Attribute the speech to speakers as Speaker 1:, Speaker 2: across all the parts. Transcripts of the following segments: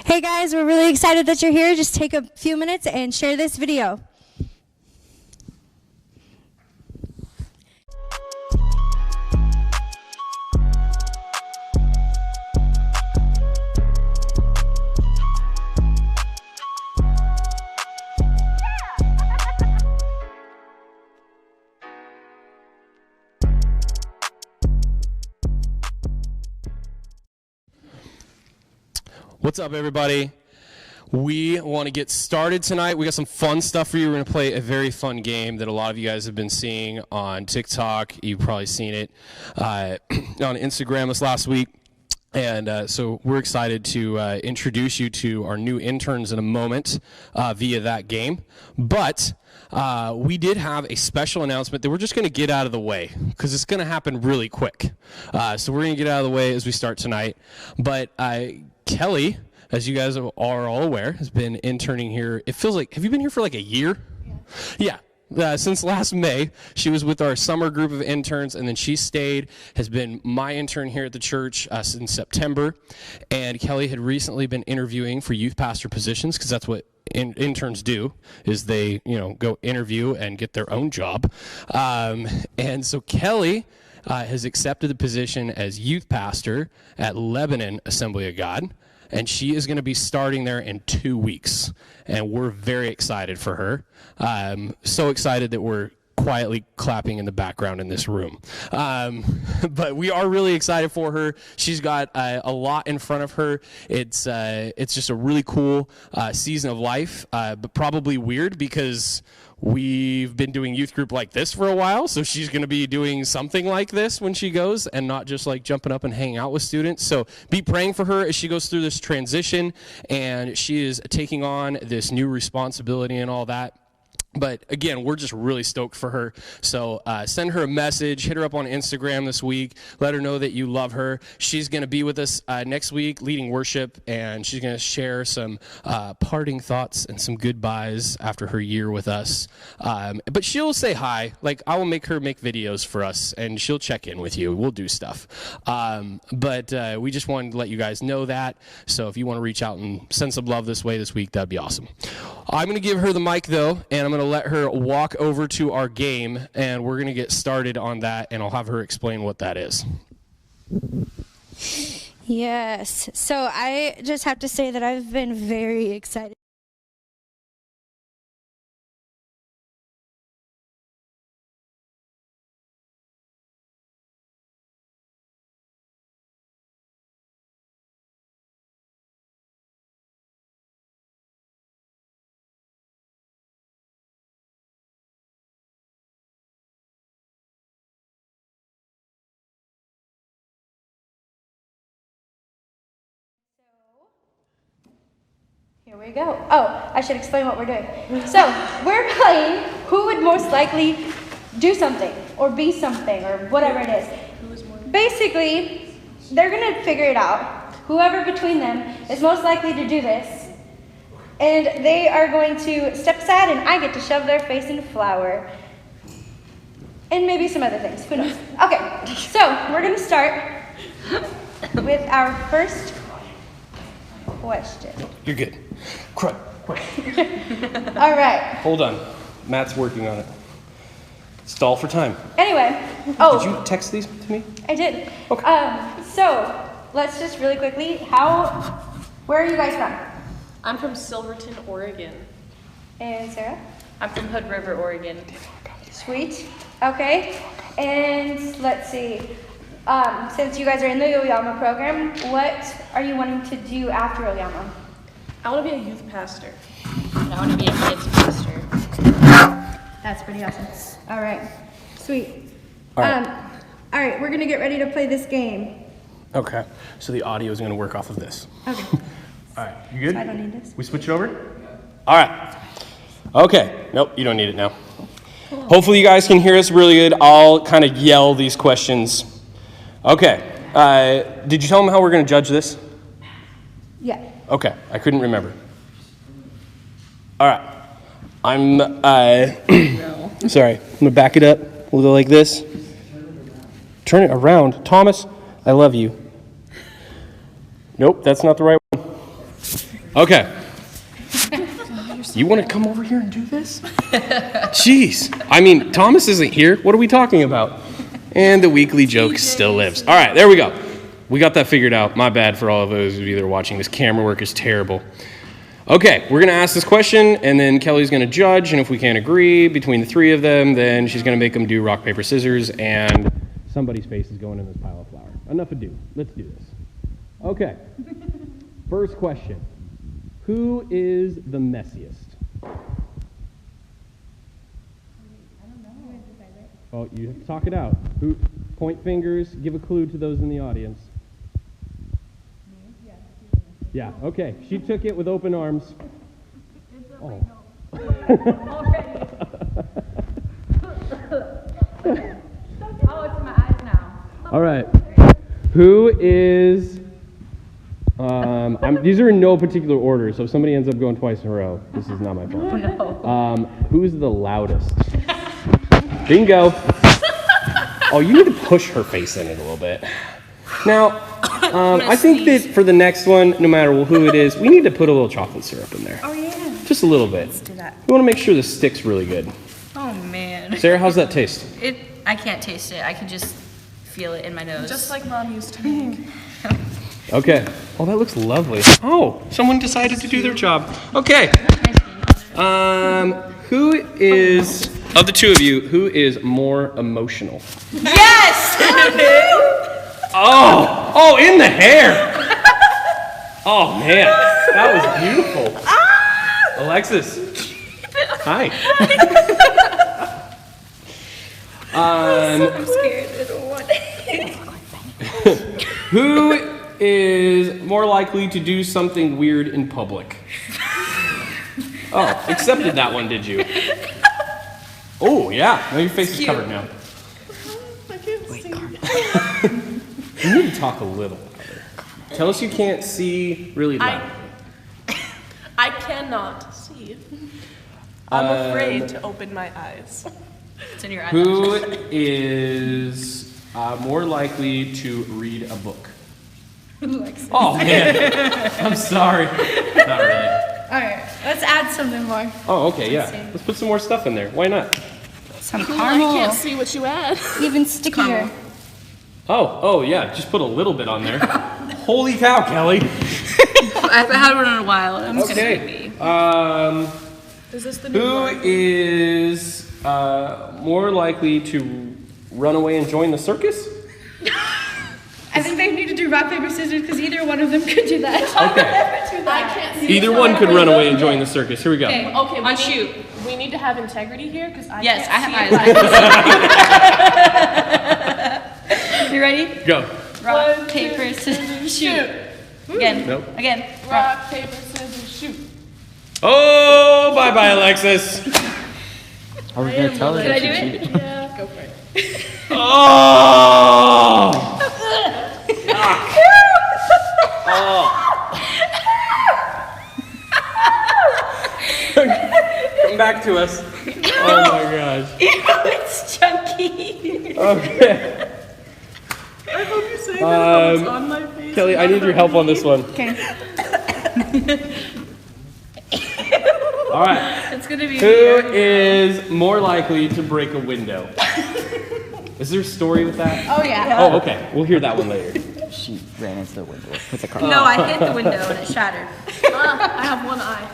Speaker 1: Hey guys, we're really excited that you're here. Just take a few minutes and share this video.
Speaker 2: What's up, everybody? We want to get started tonight. We got some fun stuff for you. We're going to play a very fun game that a lot of you guys have been seeing on TikTok. You've probably seen it on Instagram this last week. And so we're excited to introduce you to our new interns in a moment via that game. But we did have a special announcement that we're just going to get out of the way because it's going to happen really quick. So we're going to get out of the way as we start tonight. But Kelly, as you guys are all aware, has been interning here. It feels like, have you been here for like a year? Yeah. Since last May, she was with our summer group of interns, and then she stayed, has been my intern here at the church since September. And Kelly had recently been interviewing for youth pastor positions, because that's what interns do, is they, go interview and get their own job. And so Kelly has accepted the position as youth pastor at Lebanon Assembly of God. And she is going to be starting there in 2 weeks. And we're very excited for her. So excited that we're quietly clapping in the background in this room. But we are really excited for her. She's got a lot in front of her. It's just a really cool season of life, but probably weird because we've been doing youth group like this for a while, so she's going to be doing something like this when she goes and not just like jumping up and hanging out with students. So be praying for her as she goes through this transition, and she is taking on this new responsibility and all that. But again, we're just really stoked for her. So send her a message, hit her up on Instagram this week, let her know that you love her. She's going to be with us next week leading worship, and she's going to share some parting thoughts and some goodbyes after her year with us. But she'll say hi. Like, I will make her make videos for us, and she'll check in with you. We'll do stuff. But we just wanted to let you guys know that. So if you want to reach out and send some love this way this week, that'd be awesome. I'm going to give her the mic, though, and I'm going to let her walk over to our game, and we're going to get started on that, and I'll have her explain what that is.
Speaker 1: Yes. So I just have to say that I've been very excited. Here we go. Oh, I should explain what we're doing. So, we're playing who would most likely do something, or be something, or whatever it is. Basically, they're going to figure it out. Whoever between them is most likely to do this, and they are going to step aside, and I get to shove their face in flour. And maybe some other things. Who knows? Okay, so we're going to start with our first question.
Speaker 2: You're good. Quick.
Speaker 1: All right.
Speaker 2: Hold on. Matt's working on it. Stall for time.
Speaker 1: Anyway.
Speaker 2: Did you text these to me?
Speaker 1: I did.
Speaker 2: Okay.
Speaker 1: So let's just really quickly. Where are you guys from?
Speaker 3: I'm from Silverton, Oregon.
Speaker 1: And Sarah?
Speaker 3: I'm from Hood River, Oregon.
Speaker 1: Sweet. Okay. And let's see. Since you guys are in the Oyama program, what are you wanting to do after Oyama?
Speaker 3: I want to be a youth pastor.
Speaker 4: And I want to be a kids pastor.
Speaker 1: That's pretty awesome. All right. Sweet.
Speaker 2: All right.
Speaker 1: All right, we're going to get ready to play this game.
Speaker 2: Okay. So the audio is going to work off of this.
Speaker 1: Okay.
Speaker 2: All right. You good?
Speaker 1: I don't need this.
Speaker 2: We switch it over? All right. Okay. Nope, you don't need it now. Hopefully you guys can hear us really good. I'll kind of yell these questions. Okay. Did you tell them how we're going to judge this?
Speaker 1: Yeah.
Speaker 2: Okay. I couldn't remember. All right. I'm sorry. I'm going to back it up. We'll go like this. Turn it around. Thomas, I love you. Nope, that's not the right one. Okay. You want to come over here and do this? Jeez. I mean, Thomas isn't here. What are we talking about? And the weekly joke still lives. All right, there we go. We got that figured out. My bad for all of those of you that are watching. This camera work is terrible. Okay, we're going to ask this question, and then Kelly's going to judge, and if we can't agree between the three of them, then she's going to make them do rock, paper, scissors, and somebody's face is going in this pile of flour. Enough ado. Let's do this. Okay. First question. Who is the messiest? Oh, you have to talk it out. Who? Point fingers. Give a clue to those in the audience. Yeah, okay. She took it with open arms. Oh.
Speaker 4: It's my eyes now.
Speaker 2: All right. Who is... these are in no particular order, so if somebody ends up going twice in a row, this is not my fault.
Speaker 4: No.
Speaker 2: Who's the loudest? Bingo. Oh, you need to push her face in it a little bit. Now, I think that for the next one, no matter who it is, we need to put a little chocolate syrup in there.
Speaker 4: Oh, yeah.
Speaker 2: Just a little bit.
Speaker 4: Let's do that.
Speaker 2: We want to make sure this sticks really good.
Speaker 4: Oh, man.
Speaker 2: Sarah, how's that taste?
Speaker 4: I can't taste it. I can just feel it in my nose.
Speaker 3: Just like Mom used to make.
Speaker 2: Okay. Oh, that looks lovely. Oh, someone decided to do their job. Okay. Who is, of the two of you, who is more emotional?
Speaker 4: Yes!
Speaker 2: Oh, in the hair. Oh, man. That was beautiful. Alexis. Hi.
Speaker 4: I'm scared. I don't want it.
Speaker 2: Who is more likely to do something weird in public? Oh, accepted that one, did you? Oh, yeah. Now your face is covered now.
Speaker 3: I can't see.
Speaker 2: You need to talk a little louder. Tell us you can't see really loud.
Speaker 3: I cannot see. I'm afraid to open my eyes.
Speaker 4: It's in your eyes.
Speaker 2: Who is more likely to read a book? Oh, man. I'm sorry. Not really.
Speaker 1: All right, let's add something more.
Speaker 2: Oh, okay, yeah. Let's put some more stuff in there. Why not?
Speaker 1: Some
Speaker 3: I
Speaker 1: caramel.
Speaker 3: can't see what you add.
Speaker 1: Even stickier.
Speaker 2: Oh, yeah. Just put a little bit on there. Holy cow, Kelly.
Speaker 4: I haven't had one in a while. I'm just gonna
Speaker 2: Okay.
Speaker 3: Is this the new
Speaker 2: Who
Speaker 3: one?
Speaker 2: is more likely to run away and join the circus?
Speaker 1: I think they need to do rock, paper, scissors because either one of them could do that.
Speaker 2: Okay.
Speaker 3: I can't see.
Speaker 2: Either one could run away and join the circus. Here we go.
Speaker 3: Okay,
Speaker 4: On shoot.
Speaker 3: we need to have integrity here because I
Speaker 4: Yes,
Speaker 3: can't
Speaker 4: I
Speaker 3: see
Speaker 4: have eyes. You ready?
Speaker 2: Go.
Speaker 4: Rock,
Speaker 3: 1, 2,
Speaker 4: paper, scissors, shoot.
Speaker 3: shoot.
Speaker 4: Again.
Speaker 2: Nope.
Speaker 4: Again.
Speaker 3: Rock, paper, scissors, shoot.
Speaker 2: Oh, bye-bye, Alexis.
Speaker 5: Are we gonna tell her
Speaker 4: Can I
Speaker 5: that
Speaker 4: do
Speaker 5: she
Speaker 4: it?
Speaker 5: cheated?
Speaker 3: Yeah, go for it.
Speaker 2: Oh! Come back to us. Oh my gosh.
Speaker 4: It's chunky.
Speaker 2: Okay.
Speaker 3: I hope you say that it's on my face.
Speaker 2: Kelly, I need your help on this one.
Speaker 1: Okay.
Speaker 2: All right.
Speaker 4: It's gonna be
Speaker 2: Who
Speaker 4: weird.
Speaker 2: is more likely to break a window? Is there a story with that?
Speaker 1: Oh yeah.
Speaker 2: Oh, okay. We'll hear that one later.
Speaker 5: She ran into the window with a car.
Speaker 4: No, I hit the window and it shattered.
Speaker 3: I have one eye.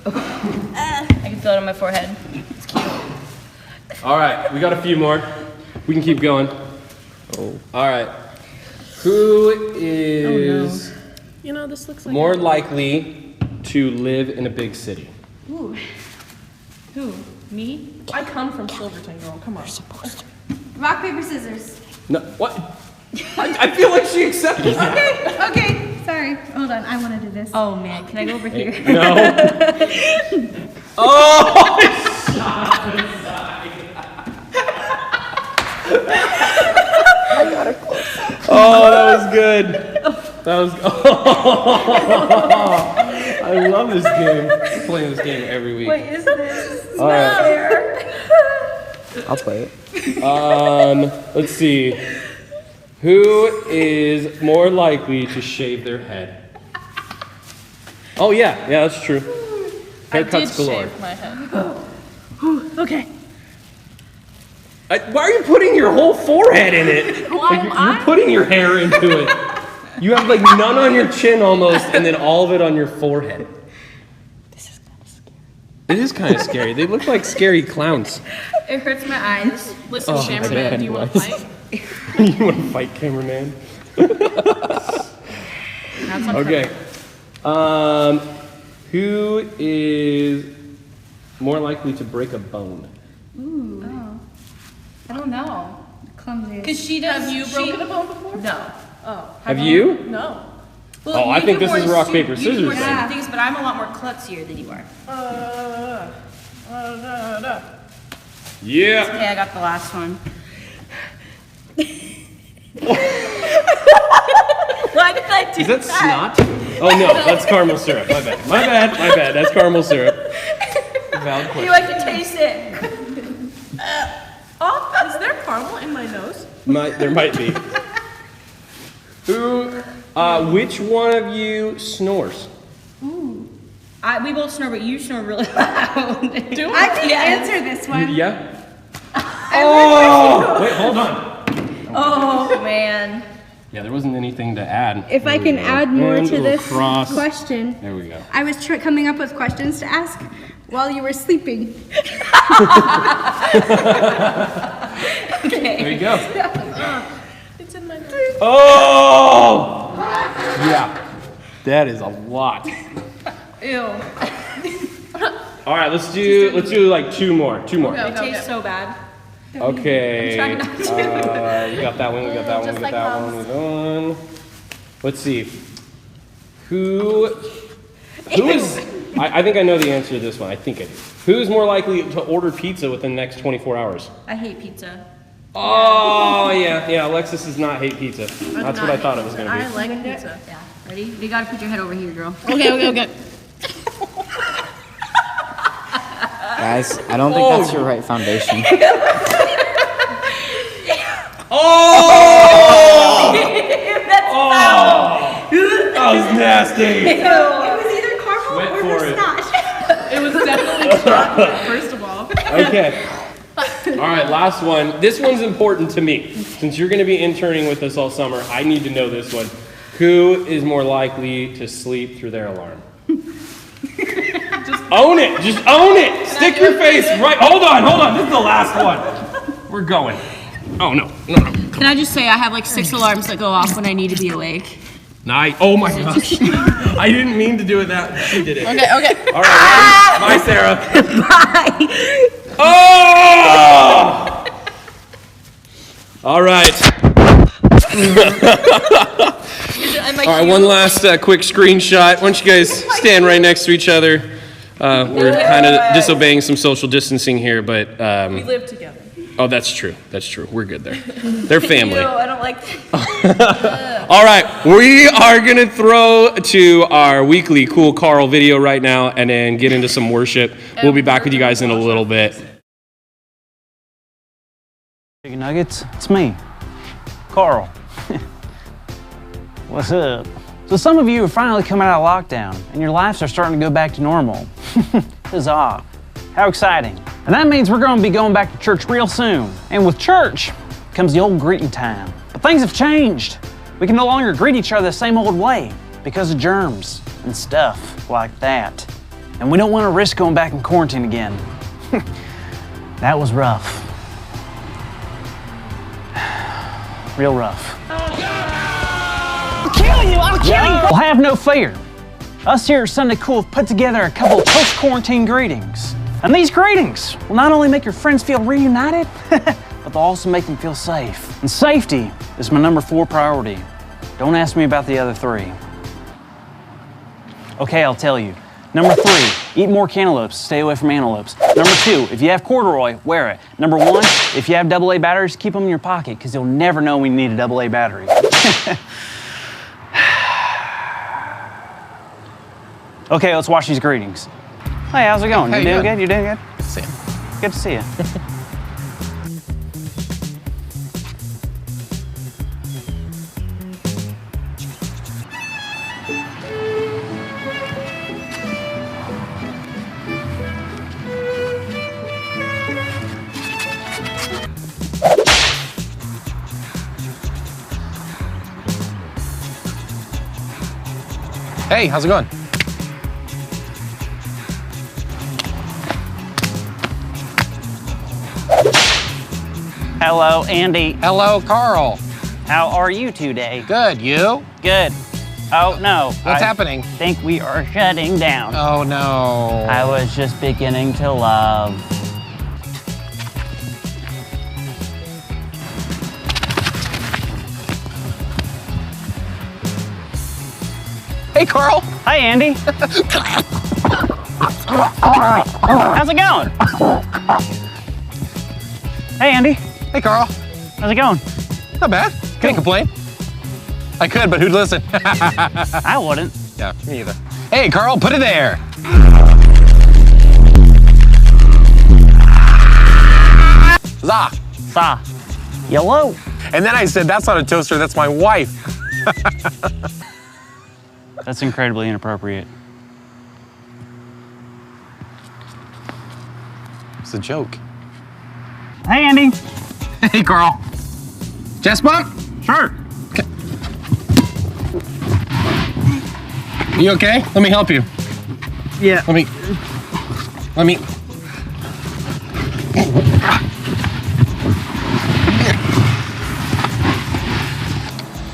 Speaker 4: I can feel it on my forehead. It's cute.
Speaker 2: All right, we got a few more. We can keep going. Oh. All right. Who is
Speaker 3: You know, this looks like
Speaker 2: more likely to live in a big city?
Speaker 4: Ooh. Who? Me?
Speaker 3: I come from Silverton, girl. Come on.
Speaker 1: Rock, paper, scissors.
Speaker 2: No, what? I feel like she accepted that.
Speaker 1: Okay. Sorry. Hold on. I want to do this.
Speaker 4: Oh man, can I go over here?
Speaker 2: No. Oh! Oh, that was good. That was. Oh, I love this game. I'm playing this game every week.
Speaker 4: What is this?
Speaker 2: All right.
Speaker 5: I'll play it.
Speaker 2: Let's see. Who is more likely to shave their head? Oh yeah, that's true.
Speaker 3: I did
Speaker 2: Haircuts galore.
Speaker 3: shave my head. Okay.
Speaker 2: Why are you putting your whole forehead in it?
Speaker 3: Why am I?
Speaker 2: You're putting your hair into it. You have like none on your chin almost, and then all of it on your forehead.
Speaker 5: This is kind of scary.
Speaker 2: It is kind of scary. They look like scary clowns.
Speaker 4: It hurts my eyes.
Speaker 3: Listen,
Speaker 2: Oh,
Speaker 3: cameraman, do you want to fight?
Speaker 2: You want to fight, cameraman?
Speaker 4: That's on
Speaker 2: Okay. Who is more likely to break a bone?
Speaker 1: I don't know. Clumsy.
Speaker 4: Because she does.
Speaker 3: Have you broken a bone before?
Speaker 4: No.
Speaker 3: Oh.
Speaker 2: Have you?
Speaker 3: No.
Speaker 4: Well,
Speaker 2: Oh, I
Speaker 4: you
Speaker 2: think
Speaker 4: do
Speaker 2: this is
Speaker 4: more
Speaker 2: rock,
Speaker 4: stu-
Speaker 2: paper,
Speaker 4: you do
Speaker 2: scissors
Speaker 4: more
Speaker 2: then.
Speaker 4: stupid things, but I'm a lot more klutzier than you are.
Speaker 2: Yeah.
Speaker 4: Okay, I got the last one. Why did I do
Speaker 2: Is that snot? Oh no, that's caramel syrup. My bad. My bad. That's caramel syrup. Valid
Speaker 4: You
Speaker 2: question.
Speaker 4: like to taste it.
Speaker 3: Oh, is there caramel in my nose?
Speaker 2: There might be. Which one of you snores?
Speaker 4: We both snore, but you snore really loud.
Speaker 3: Do
Speaker 1: I can
Speaker 4: Yes.
Speaker 1: answer this one.
Speaker 2: Yeah. Oh! Wait, hold on.
Speaker 4: Oh man.
Speaker 2: Yeah, there wasn't anything to add.
Speaker 1: If I
Speaker 2: There we
Speaker 1: can
Speaker 2: go.
Speaker 1: add more
Speaker 2: And
Speaker 1: to
Speaker 2: a little
Speaker 1: this
Speaker 2: cross.
Speaker 1: question,
Speaker 2: There we go.
Speaker 1: I was coming up with questions to ask while you were sleeping.
Speaker 2: There you go.
Speaker 3: It's in my nose.
Speaker 2: Oh! Yeah. That is a lot.
Speaker 3: Ew.
Speaker 2: All right, let's do like two more.
Speaker 4: It
Speaker 3: Okay.
Speaker 4: tastes so bad.
Speaker 2: Okay.
Speaker 4: I'm trying not to.
Speaker 2: We got that one. We got that one.
Speaker 3: Just
Speaker 2: We
Speaker 3: like
Speaker 2: got that one. We got one. Let's see. Who is? I think I know the answer to this one. I think I do. Who is more likely to order pizza within the next 24 hours?
Speaker 4: I hate pizza.
Speaker 2: Oh yeah. Alexis does not hate pizza. That's what I thought it was gonna
Speaker 3: I
Speaker 2: be.
Speaker 3: like pizza.
Speaker 4: Yeah. Ready? You gotta put your head over here, girl.
Speaker 3: Okay.
Speaker 5: Guys, I don't think that's your right foundation.
Speaker 2: Oh! That was nasty.
Speaker 1: It was either caramel
Speaker 2: Went
Speaker 1: or
Speaker 2: for it.
Speaker 1: snot.
Speaker 3: It was definitely chocolate, first of all.
Speaker 2: Okay. All right, last one. This one's important to me. Since you're going to be interning with us all summer, I need to know this one. Who is more likely to sleep through their alarm? Own it. Just own it. Stick your face right. Hold on. This is the last one. We're going. Oh, no.
Speaker 4: Can I just say I have like 6 alarms that go off when I need to be awake?
Speaker 2: Nice. Oh, my gosh. I didn't mean to do it that. She did it.
Speaker 3: Okay.
Speaker 2: All right. Bye, Sarah.
Speaker 4: Bye.
Speaker 2: Oh! All right. All right, one last quick screenshot. Why don't you guys stand right next to each other? We're kind of disobeying some social distancing here, but
Speaker 3: We live together.
Speaker 2: oh, that's true. We're good there. They're family.
Speaker 4: I don't like
Speaker 2: All right, we are gonna throw to our weekly Cool Carl video right now, and then get into some worship. We'll be back with you guys in a little bit.
Speaker 6: Chicken nuggets, it's me, Carl. What's up? So some of you are finally coming out of lockdown and your lives are starting to go back to normal. Huzzah. How exciting. And that means we're going to be going back to church real soon. And with church comes the old greeting time. But things have changed. We can no longer greet each other the same old way because of germs and stuff like that. And we don't want to risk going back in quarantine again. That was rough. Real rough. I'll kill you! Well, have no fear. Us here at Sunday Cool have put together a couple of post-quarantine greetings. And these greetings will not only make your friends feel reunited, but they'll also make them feel safe. And safety is my number 4 priority. Don't ask me about the other 3. Okay, I'll tell you. Number 3, eat more cantaloupes, stay away from antelopes. Number 2, if you have corduroy, wear it. Number 1, if you have AA batteries, keep them in your pocket because you'll never know when you need a AA battery. Okay, let's watch these greetings. Hey, how's it going? You doing good? You doing good?
Speaker 7: Good to see you.
Speaker 6: Good to see you.
Speaker 7: Hey, how's it going?
Speaker 6: Hello, Andy.
Speaker 7: Hello, Carl.
Speaker 6: How are you today?
Speaker 7: Good, you?
Speaker 6: Good. Oh, no.
Speaker 7: What's
Speaker 6: I
Speaker 7: happening?
Speaker 6: think we are shutting down.
Speaker 7: Oh, no.
Speaker 6: I was just beginning to love.
Speaker 7: Hey, Carl.
Speaker 6: Hi, Andy. How's it going? Hey, Andy.
Speaker 7: Hey, Carl.
Speaker 6: How's it going?
Speaker 7: Not bad. Can't complain. I could, but who'd listen?
Speaker 6: I wouldn't.
Speaker 7: Yeah, me either. Hey, Carl, put it there. Za.
Speaker 6: Sa. Yellow.
Speaker 7: And then I said, that's not a toaster, that's my wife.
Speaker 6: That's incredibly inappropriate.
Speaker 7: It's a joke.
Speaker 6: Hey, Andy.
Speaker 7: Hey, Carl. Chest bump?
Speaker 6: Sure.
Speaker 7: You okay? Let me help you.
Speaker 6: Yeah.
Speaker 7: Let me.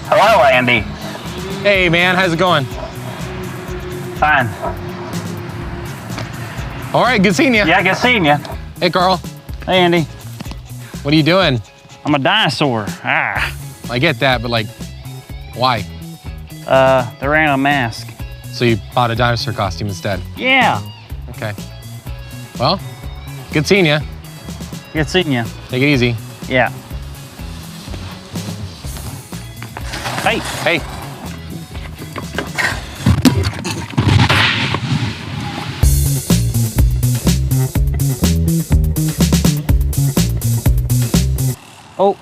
Speaker 6: Hello, Andy.
Speaker 7: Hey, man, how's it going?
Speaker 6: Fine.
Speaker 7: All right, good seeing you.
Speaker 6: Yeah, good seeing you.
Speaker 7: Hey, Carl.
Speaker 6: Hey, Andy.
Speaker 7: What are you doing?
Speaker 6: I'm a dinosaur. Ah.
Speaker 7: I get that, but like, why?
Speaker 6: They ran a mask.
Speaker 7: So you bought a dinosaur costume instead?
Speaker 6: Yeah.
Speaker 7: Okay. Well, good seeing you.
Speaker 6: Good seeing you.
Speaker 7: Take it easy.
Speaker 6: Yeah. Hey.
Speaker 7: Hey.
Speaker 6: Oh.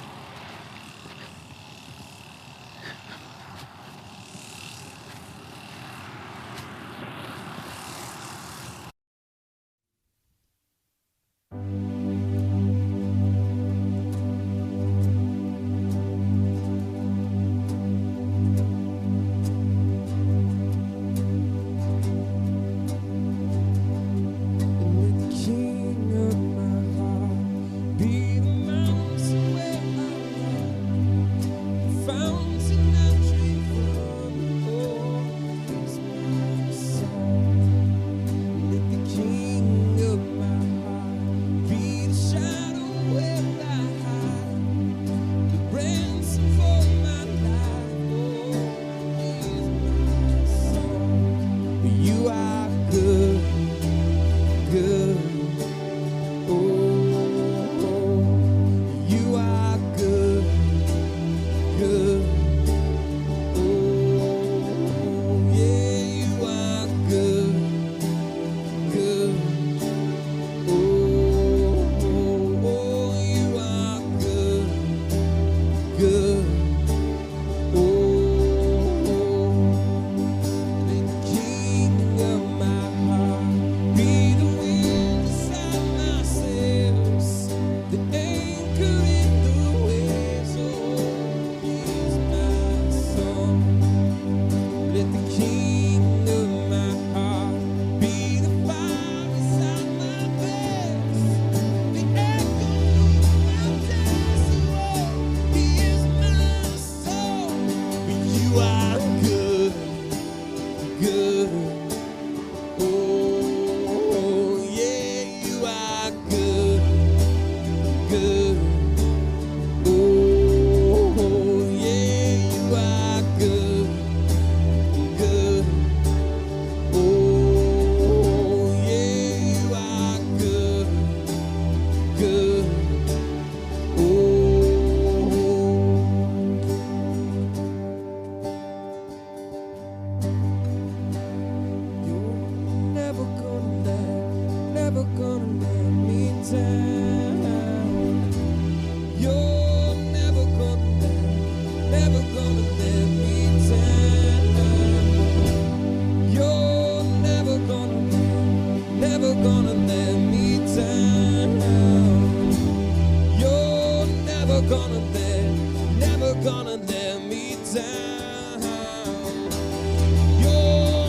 Speaker 8: Never gonna let me down. You're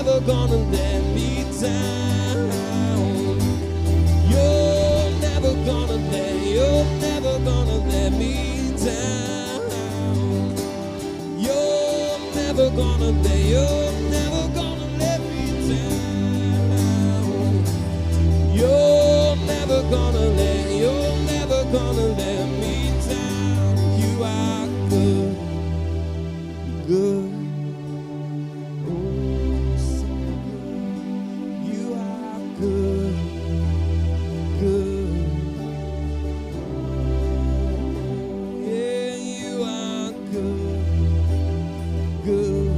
Speaker 8: never gonna let me down. You're never gonna let me down. You're never gonna let me down. You're never gonna let me down. You are good, good. Oh, so good. You are good, good. Yeah, you are good, good.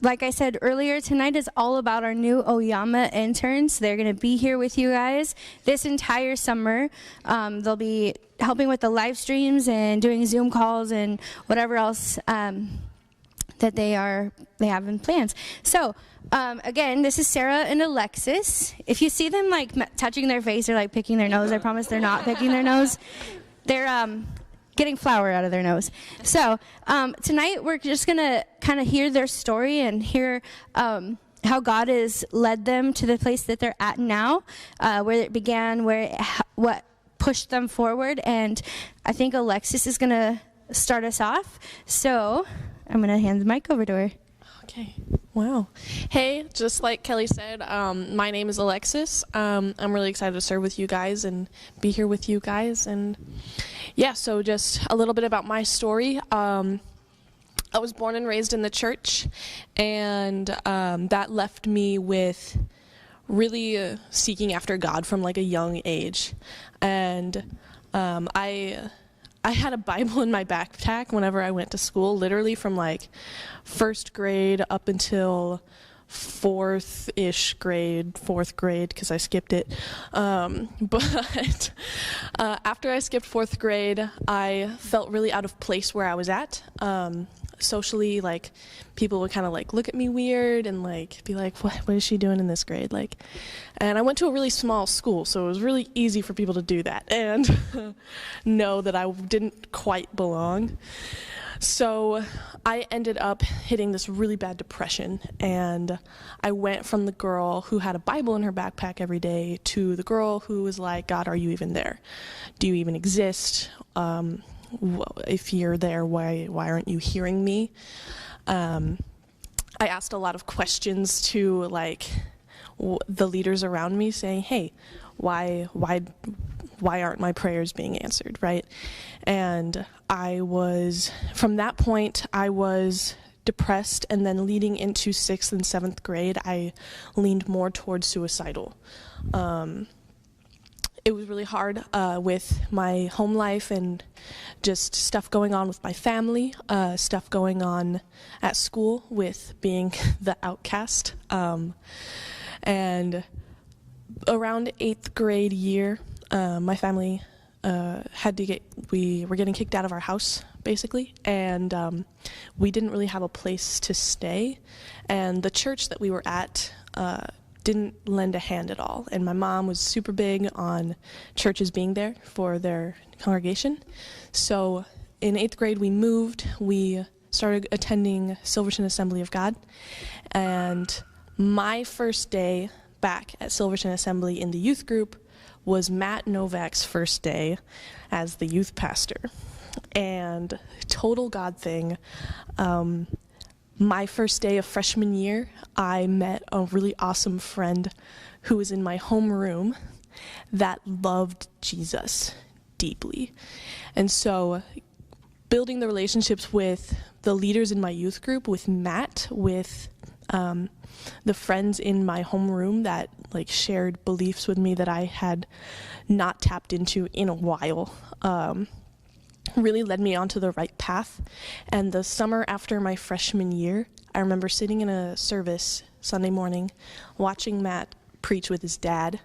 Speaker 1: like I said earlier, tonight is all about our new Oyama interns. They're going to be here with you guys this entire summer. They'll be helping with the live streams and doing Zoom calls and whatever else that they have in plans. So again, this is Sarah and Alexis. If you see them like touching their face or like picking their nose, I promise they're not picking their nose. They're getting flour out of their nose. So tonight we're just gonna kind of hear their story and hear how God has led them to the place that they're at now, where it began, what pushed them forward. And I think Alexis is gonna start us off. So I'm gonna hand the mic over to her.
Speaker 3: Okay. Wow. Hey, just like Kelly said, my name is Alexis. I'm really excited to serve with you guys and be here with you guys. And yeah, so just a little bit about my story. I was born and raised in the church, and that left me with really seeking after God from like a young age. And I had a Bible in my backpack whenever I went to school, literally from like first grade up until fourth grade, because I skipped it. But after I skipped fourth grade, I felt really out of place where I was at. Socially, like, people would kind of like look at me weird and like be like, what is she doing in this grade? Like, and I went to a really small school, so it was really easy for people to do that and know that I didn't quite belong. So I ended up hitting this really bad depression, and I went from the girl who had a Bible in her backpack every day to the girl who was like, God, are you even there? Do you even exist? If you're there, why aren't you hearing me? I asked a lot of questions to like the leaders around me, saying, hey, why aren't my prayers being answered, right? And from that point, I was depressed, and then leading into 6th and 7th grade, I leaned more towards suicidal. It was really hard with my home life and just stuff going on with my family, stuff going on at school with being the outcast. And around 8th grade year, my family we were getting kicked out of our house, basically, and we didn't really have a place to stay. And the church that we were at didn't lend a hand at all. And my mom was super big on churches being there for their congregation. So in 8th grade, we moved. We started attending Silverton Assembly of God. And my first day back at Silverton Assembly in the youth group was Matt Novak's first day as the youth pastor. And total God thing. My first day of freshman year, I met a really awesome friend who was in my homeroom that loved Jesus deeply. And so building the relationships with the leaders in my youth group, with Matt, with the friends in my homeroom that like shared beliefs with me that I had not tapped into in a while, really led me onto the right path. And the summer after my freshman year, I remember sitting in a service Sunday morning, watching Matt preach with his dad,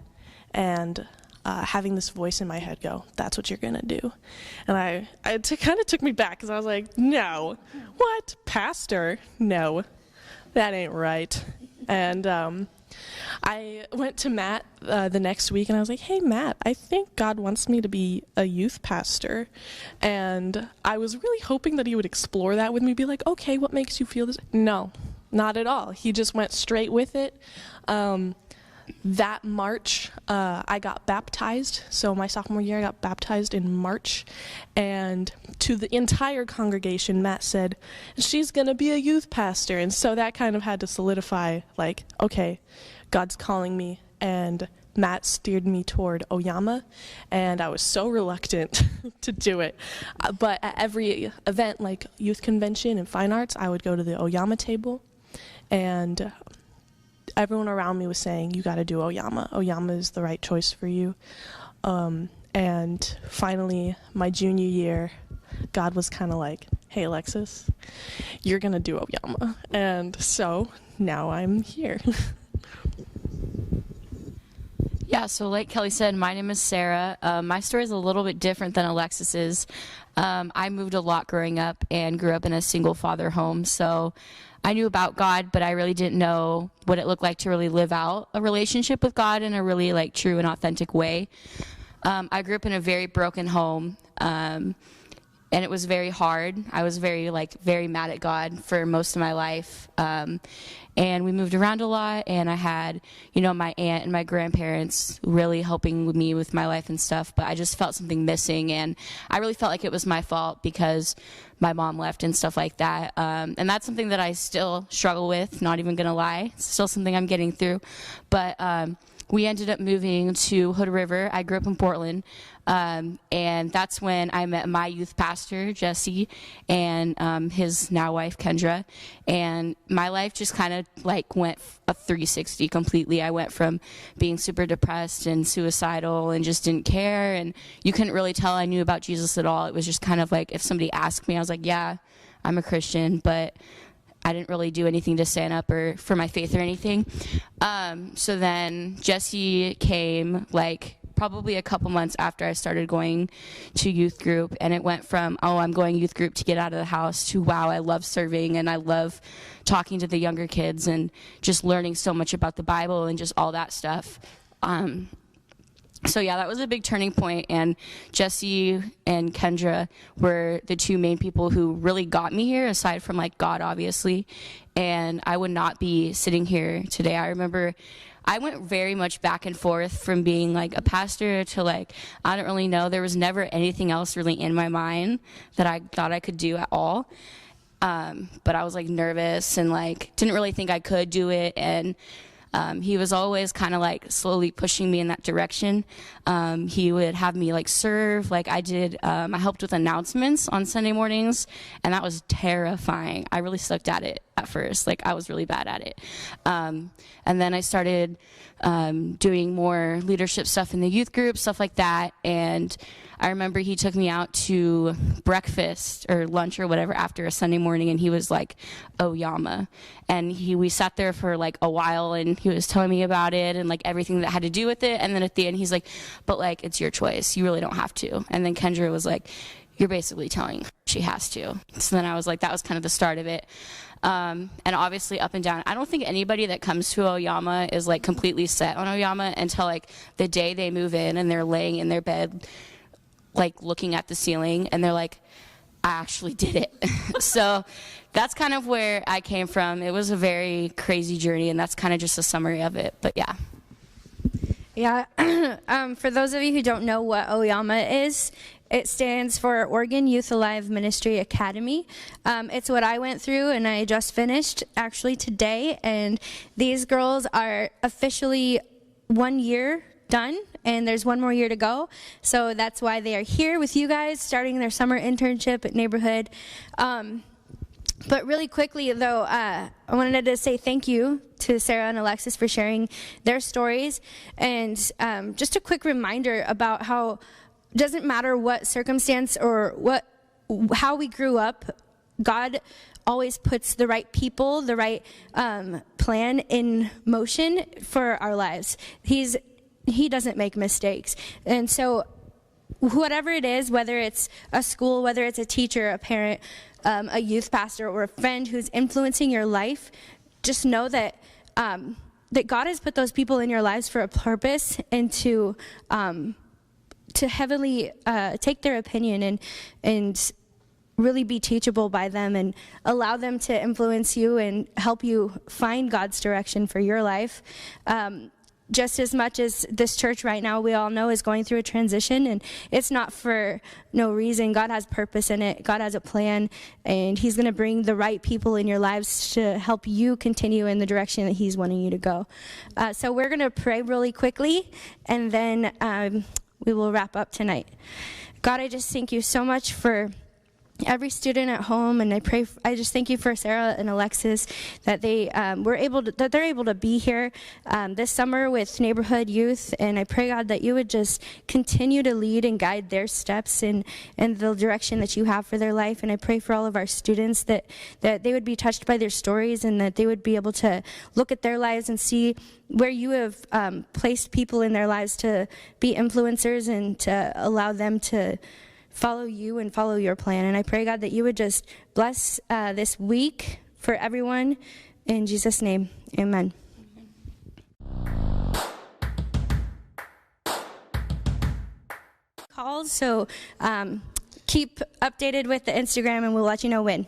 Speaker 3: and having this voice in my head go, that's what you're gonna do. And it kind of took me back, because I was like, no, what, pastor? No, that ain't right. And I went to Matt the next week, and I was like, hey, Matt, I think God wants me to be a youth pastor. And I was really hoping that he would explore that with me, be like, okay, what makes you feel this? No, not at all. He just went straight with it. That March, I got baptized. So my sophomore year, I got baptized in March. And to the entire congregation, Matt said, she's going to be a youth pastor. And so that kind of had to solidify, like, okay, God's calling me. And Matt steered me toward Oyama. And I was so reluctant to do it. But at every event, like youth convention and fine arts, I would go to the Oyama table. And everyone around me was saying, you got to do Oyama. Oyama is the right choice for you. And finally, my junior year, God was kind of like, hey, Alexis, you're going to do Oyama. And so now I'm here.
Speaker 4: Yeah, so like Kelly said, my name is Sarah. My story is a little bit different than Alexis's. I moved a lot growing up and grew up in a single father home. So I knew about God, but I really didn't know what it looked like to really live out a relationship with God in a really like true and authentic way. I grew up in a very broken home. And it was very hard. I was very mad at God for most of my life. And we moved around a lot, and I had, my aunt and my grandparents really helping with me with my life and stuff, but I just felt something missing, and I really felt like it was my fault because my mom left and stuff like that. And that's something that I still struggle with, not even gonna lie. It's still something I'm getting through. But we ended up moving to Hood River. I grew up in Portland. And that's when I met my youth pastor, Jesse, and his now wife, Kendra. And my life just kind of went a 360 completely. I went from being super depressed and suicidal and just didn't care. And you couldn't really tell I knew about Jesus at all. It was just kind of like if somebody asked me, I was like, yeah, I'm a Christian, but I didn't really do anything to stand up or for my faith or anything. So then Jesse came probably a couple months after I started going to youth group, and it went from, I'm going youth group to get out of the house to, wow, I love serving and I love talking to the younger kids and just learning so much about the Bible and just all that stuff. So yeah, that was a big turning point, and Jesse and Kendra were the two main people who really got me here, aside from God, obviously, and I would not be sitting here today. I remember I went very much back and forth from being a pastor to I don't really know. There was never anything else really in my mind that I thought I could do at all. But I was nervous and didn't really think I could do it. And he was always kind of slowly pushing me in that direction. He would have me serve. I did, I helped with announcements on Sunday mornings, and that was terrifying. I really sucked at it at first. I was really bad at it. And then I started doing more leadership stuff in the youth group, stuff like that. And I remember he took me out to breakfast or lunch or whatever after a Sunday morning, and he was like, Oyama. And we sat there for a while, and he was telling me about it and everything that had to do with it. And then at the end, he's like, but it's your choice. You really don't have to. And then Kendra was like, you're basically telling her she has to. So then I was that was kind of the start of it. And obviously up and down. I don't think anybody that comes to Oyama is completely set on Oyama until the day they move in and they're laying in their bed looking at the ceiling, and they're like, I actually did it. So that's kind of where I came from. It was a very crazy journey, and that's kind of just a summary of it. But yeah.
Speaker 1: Yeah. For those of you who don't know what Oyama is, it stands for Oregon Youth Alive Ministry Academy. It's what I went through, and I just finished actually today. And these girls are officially 1 year done, and there's one more year to go. So that's why they are here with you guys, starting their summer internship at Neighborhood. But really quickly, though, I wanted to say thank you to Sarah and Alexis for sharing their stories. And just a quick reminder about how it doesn't matter what circumstance or how we grew up, God always puts the right people, the right plan in motion for our lives. He doesn't make mistakes. And so whatever it is, whether it's a school, whether it's a teacher, a parent, a youth pastor, or a friend who's influencing your life, just know that that God has put those people in your lives for a purpose, and to heavily take their opinion and really be teachable by them and allow them to influence you and help you find God's direction for your life. Just as much as this church right now, we all know, is going through a transition, and it's not for no reason. God has purpose in it. God has a plan, and He's going to bring the right people in your lives to help you continue in the direction that He's wanting you to go. So we're going to pray really quickly, and then we will wrap up tonight. God, I just thank you so much for every student at home, and I just thank you for Sarah and Alexis that they're able to be here this summer with Neighborhood Youth, and I pray, God, that you would just continue to lead and guide their steps in the direction that you have for their life. And I pray for all of our students that they would be touched by their stories, and that they would be able to look at their lives and see where you have placed people in their lives to be influencers and to allow them to follow you and follow your plan. And I pray, God, that you would just bless this week for everyone. In Jesus' name, amen. Calls, so keep updated with the Instagram and we'll let you know when.